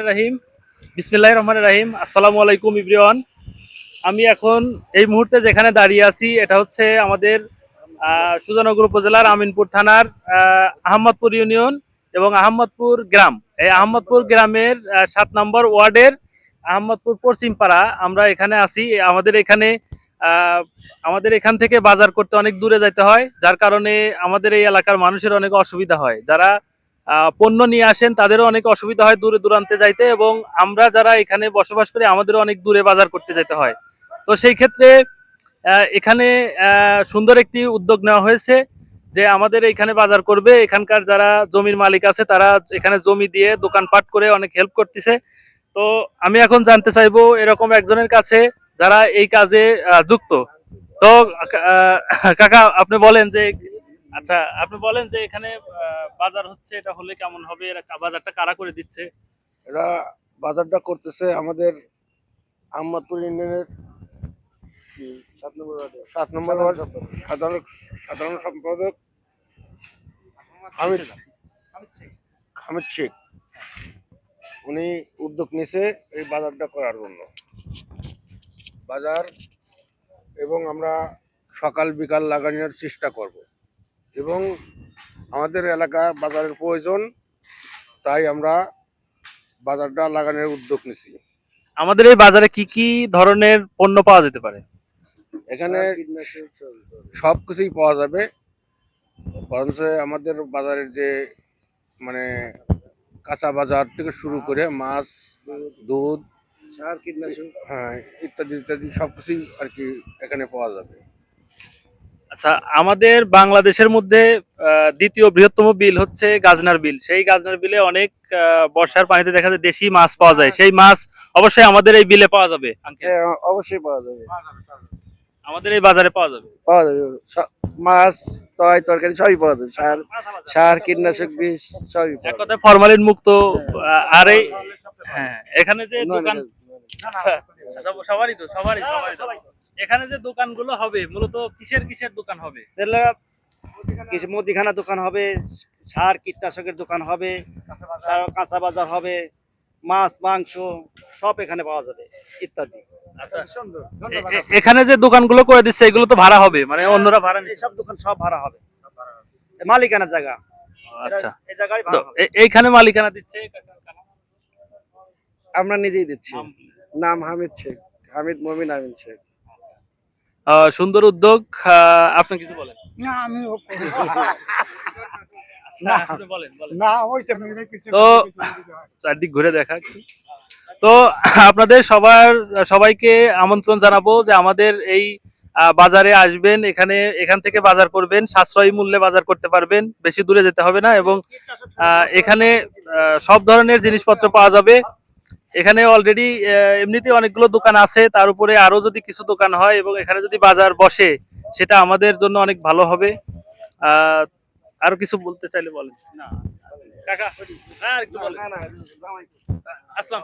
রাহিম বিসমিল্লাহির রহমানির রহিম। আসসালামু আলাইকুম এভরিওয়ান। আমি এখন এই মুহূর্তে যেখানে দাঁড়িয়ে আছি এটা হচ্ছে আমাদের সুজানগর উপজেলার আমিনপুর থানার আহমদপুর ইউনিয়ন এবং আহমদপুর গ্রাম। এই আহমদপুর গ্রামের 7 নম্বর ওয়ার্ডের আহমদপুর পশ্চিম পাড়া। আমরা এখানে আছি। আহ, আমাদের এখান থেকে বাজার করতে অনেক দূরে যেতে হয়, যার কারণে আমাদের এই এলাকার মানুষের অনেক অসুবিধা হয়। যারা পণ্য নিয়ে আসেন তাদেরও অনেক অসুবিধা হয় দূরে দূরান্তে যাইতে, এবং আমরা যারা এখানে বসবাস করি আমাদেরও অনেক দূরে বাজার করতে যেতে হয়। তো সেই ক্ষেত্রে এখানে সুন্দর একটি উদ্যোগ নেওয়া হয়েছে যে আমাদের এখানে বাজার করবে। এখানকার যারা জমির মালিক আছে তারা এখানে জমি দিয়ে দোকানপাট করে অনেক হেল্প করতেছে। তো আমি এখন জানতে চাইবো এরকম একজনের কাছে যারা এই কাজে যুক্ত। তো আহ, কাকা আপনি বলেন যে, আচ্ছা আপনি বলেন যে এখানে বাজার হচ্ছে, এটা হলে কেমন হবে, বাজারটা কারা করে দিচ্ছে? এরা বাজারটা করতেছে আমাদের আহমদপুর ইউনিয়নের কি 7 নম্বর ওয়ার্ড সাধারণ সাধারণ সম্পাদক হামিদ হামিদ শেখ। উনি উদ্যোগ নিয়েছে এই বাজারটা করার জন্য। বাজার এবং আমরা সকাল বিকাল লাগানোর চেষ্টা করব, এবং আমাদের এলাকা বাজারের প্রয়োজন, তাই আমরা বাজারটা লাগানোর উদ্যোগ নিয়েছি। আমাদের এই বাজারে কি কি ধরনের পণ্য পাওয়া যেতে পারে? এখানে সব কিছুই পাওয়া যাবে, বরঞ্চ আমাদের বাজারের যে মানে কাঁচা বাজার থেকে শুরু করে মাছ, দুধ, সার, কীটনাশক, হ্যাঁ, ইত্যাদি ইত্যাদি সব কিছুই আর কি এখানে পাওয়া যাবে। আচ্ছা, আমাদের বাংলাদেশের মধ্যে দ্বিতীয় বৃহত্তম বিল হচ্ছে গাজনার বিল। সেই গাজনার বিলে অনেক বর্ষার পানিতে দেখা যায় দেশি মাছ পাওয়া যায়। সেই মাছ অবশ্যই আমাদের এই বিলে পাওয়া যাবে আঙ্কেল। হ্যাঁ, অবশ্যই পাওয়া যাবে, আমাদের এই বাজারে পাওয়া যাবে। পাওয়া যাবে। মাছ, তরকারি সবই পাওয়া যাবে। সার সার কীটনাশক বিষ সবই এক পাওয়া যাবে। কথায় ফরমালিন মুক্ত। আর এই, হ্যাঁ, এখানে যে দোকান, আচ্ছা, আচ্ছা, সবারই তো এখানে যে দোকানগুলো হবে মূলত কিসের কিসের দোকান হবে? কিছু মুদিখানা দোকান হবে, সার কীটনাশকের দোকান হবে, তার কাঁচা বাজার হবে, মাছ মাংস সব এখানে পাওয়া যাবে ইত্যাদি। আচ্ছা, এখানে যে দোকানগুলো করে দিচ্ছে এগুলো তো ভাড়া হবে, মানে অন্যরা ভাড়া নিচ্ছে? এইসব দোকান সব ভাড়া হবে, মালিকানা জায়গা। আচ্ছা, এই জায়গায় তো ভাড়া হবে। এইখানে মালিকানা দিচ্ছে আমরা নিজেই দিচ্ছি। নাম হামিদ শেখ, হামিদ মমিন আমিন শেখ। সুন্দর উদ্যোগ। আপনি কিছু বলেন? না আমি আচ্ছা, আপনি বলেন বলেন। না হইছে কিছু তো চারদিক ঘুরে দেখা একটু। তো আপনাদের সবাইকে আমন্ত্রণ জানাবো যে আমাদের এই বাজারে আসবেন, এখান থেকে বাজার করবেন, সাশ্রয়ী মূল্যে বাজার করতে পারবেন, বেশি দূরে যেতে হবে না, এবং এখানে সব ধরনের জিনিসপত্র পাওয়া যাবে। এখানে অলরেডি এমনিতে অনেকগুলো দোকান আছে, তার উপরে আরো যদি কিছু দোকান হয় এবং এখানে যদি বাজার বসে সেটা আমাদের জন্য অনেক ভালো হবে। আহ আরো কিছু বলতে চাইলে বলেন। না কাকা, হ্যাঁ একটু বলেন। আসসালাম।